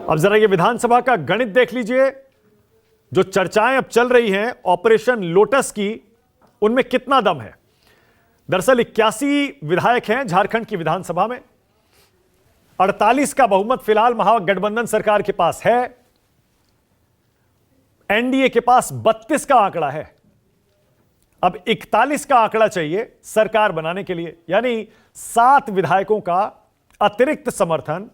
अब जरा ये विधानसभा का गणित देख लीजिए। जो चर्चाएं अब चल रही हैं ऑपरेशन लोटस की, उनमें कितना दम है। दरअसल 81 विधायक हैं झारखंड की विधानसभा में, 48 का बहुमत फिलहाल महागठबंधन सरकार के पास है, एनडीए के पास 32 का आंकड़ा है। अब 41 का आंकड़ा चाहिए सरकार बनाने के लिए, यानी 7 विधायकों का अतिरिक्त समर्थन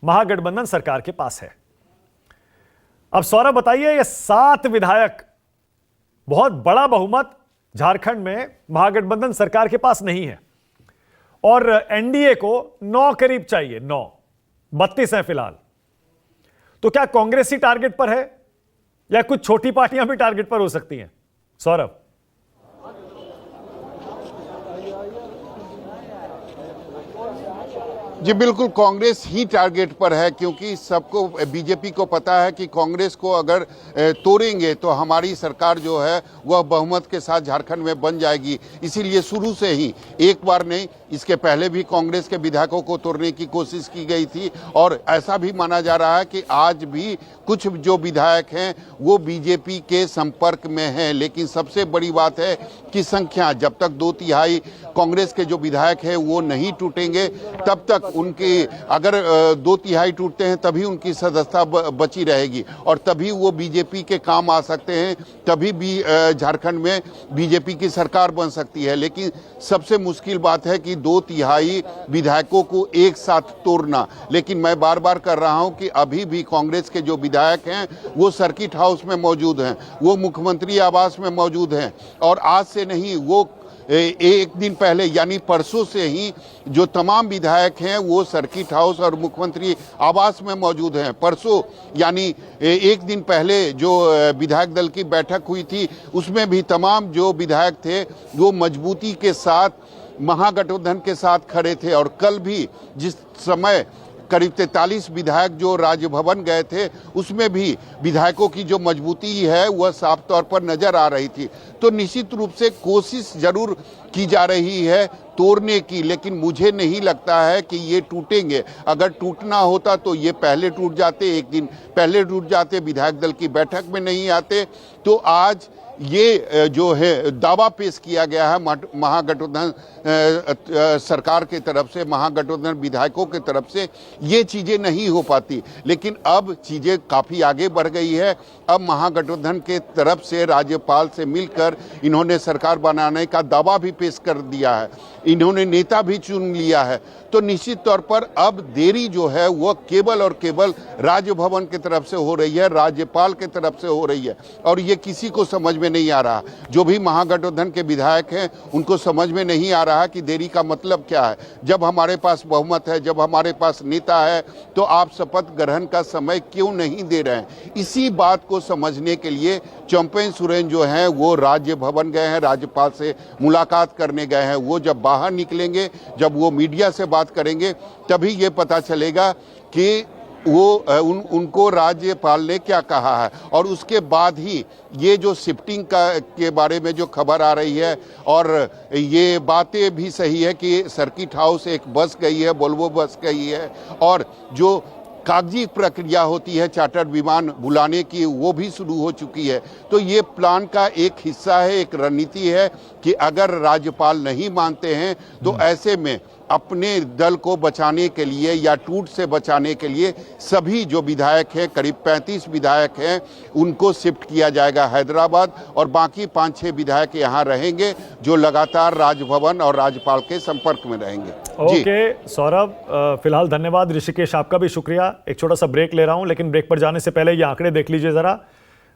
महागठबंधन सरकार के पास है। अब सौरभ बताइए, ये 7 विधायक, बहुत बड़ा बहुमत झारखंड में महागठबंधन सरकार के पास नहीं है, और एनडीए को 9 करीब चाहिए, 9, 32 हैं फिलहाल। तो क्या कांग्रेस ही टारगेट पर है या कुछ छोटी पार्टियां भी टारगेट पर हो सकती हैं? सौरभ। जी बिल्कुल, कांग्रेस ही टारगेट पर है, क्योंकि सबको, बीजेपी को पता है कि कांग्रेस को अगर तोड़ेंगे तो हमारी सरकार जो है वह बहुमत के साथ झारखंड में बन जाएगी। इसीलिए शुरू से ही, एक बार नहीं, इसके पहले भी कांग्रेस के विधायकों को तोड़ने की कोशिश की गई थी, और ऐसा भी माना जा रहा है कि आज भी कुछ जो विधायक हैं वो बीजेपी के संपर्क में हैं। लेकिन सबसे बड़ी बात है कि संख्या, जब तक 2/3 कांग्रेस के जो विधायक हैं वो नहीं टूटेंगे, तब तक उनकी, अगर 2/3 टूटते हैं तभी उनकी सदस्यता बची रहेगी, और तभी वो बीजेपी के काम आ सकते हैं, तभी भी झारखंड में बीजेपी की सरकार बन सकती है। लेकिन सबसे मुश्किल बात है कि 2/3 विधायकों को एक साथ तोड़ना। लेकिन मैं बार बार कर रहा हूं कि अभी भी कांग्रेस के जो विधायक हैं वो सर्किट हाउस में मौजूद हैं, वो मुख्यमंत्री आवास में मौजूद हैं, और आज से नहीं, वो एक दिन पहले यानी परसों से ही जो तमाम विधायक हैं वो सर्किट हाउस और मुख्यमंत्री आवास में मौजूद हैं। परसों यानी एक दिन पहले जो विधायक दल की बैठक हुई थी, उसमें भी तमाम जो विधायक थे वो मजबूती के साथ महागठबंधन के साथ खड़े थे। और कल भी जिस समय करीब 43 विधायक जो राजभवन गए थे, उसमें भी विधायकों की जो मजबूती है वह साफ तौर पर नजर आ रही थी। तो निश्चित रूप से कोशिश जरूर की जा रही है तोड़ने की, लेकिन मुझे नहीं लगता है कि ये टूटेंगे। अगर टूटना होता तो ये पहले टूट जाते, एक दिन पहले टूट जाते, विधायक दल की बैठक में नहीं आते। तो आज ये जो है दावा पेश किया गया है महागठबंधन सरकार के तरफ से, महागठबंधन विधायकों के तरफ से, ये चीजें नहीं हो पाती। लेकिन अब चीजें काफी आगे बढ़ गई है। अब महागठबंधन के तरफ से राज्यपाल से मिलकर इन्होंने सरकार बनाने का दावा भी पेश कर दिया है, इन्होंने नेता भी चुन लिया है। तो निश्चित तौर पर अब देरी जो है वह केवल और केवल राजभवन की तरफ से हो रही है, राज्यपाल की तरफ से हो रही है, और ये किसी को समझ में नहीं आ रहा। जो भी महागठबंधन के विधायक हैं उनको समझ में नहीं आ रहा कि देरी का मतलब क्या है। जब हमारे पास बहुमत है, जब हमारे पास नेता है, तो आप शपथ ग्रहण का समय क्यों नहीं दे रहे हैं? इसी बात को समझने के लिए चंपेन सोरेन जो हैं वो राज्य भवन गए हैं, राज्यपाल से मुलाकात करने गए हैं। वो जब बाहर निकलेंगे, जब वो मीडिया से बात करेंगे, तभी ये पता चलेगा कि वो उनको राज्यपाल ने क्या कहा है। और उसके बाद ही ये जो शिफ्टिंग के बारे में जो खबर आ रही है, और ये बातें भी सही है कि सर्किट हाउस एक बस गई है, वोल्वो बस गई है, और जो कागजी प्रक्रिया होती है चार्टर्ड विमान बुलाने की, वो भी शुरू हो चुकी है। तो ये प्लान का एक हिस्सा है, एक रणनीति है कि अगर राज्यपाल नहीं मानते हैं तो ऐसे में अपने दल को बचाने के लिए या टूट से बचाने के लिए सभी जो विधायक हैं, करीब 35 विधायक हैं, उनको शिफ्ट किया जाएगा हैदराबाद, और बाकी 5-6 विधायक यहाँ रहेंगे जो लगातार राजभवन और राज्यपाल के संपर्क में रहेंगे। ओके सौरभ, फिलहाल धन्यवाद। ऋषिकेश, आपका भी शुक्रिया। एक छोटा सा ब्रेक ले रहा हूं, लेकिन ब्रेक पर जाने से पहले ये आंकड़े देख लीजिए जरा।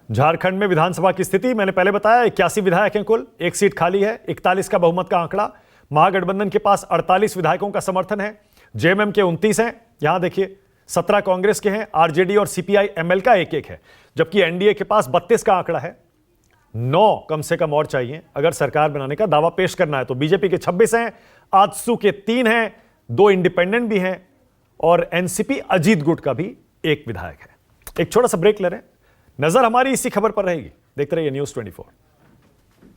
झारखंड में विधानसभा की स्थिति मैंने पहले बताया, 81 विधायक हैं कुल, एक सीट खाली है, 41 का बहुमत का आंकड़ा। महागठबंधन के पास 48 विधायकों का समर्थन है, जेएमएम के 29 हैं, यहां देखिए 17 कांग्रेस के हैं, आरजेडी और सीपीआई एमएल का 1-1 है, जबकि एनडीए के पास 32 का आंकड़ा है। 9 कम से कम और चाहिए अगर सरकार बनाने का दावा पेश करना है। तो बीजेपी के 26 हैं, आजसू के 3 हैं, 2 इंडिपेंडेंट भी हैं, और एनसीपी अजीत गुट का भी 1 विधायक है। एक छोटा सा ब्रेक ले रहे हैं, नजर हमारी इसी खबर पर रहेगी। देखते रहिए न्यूज़ 24।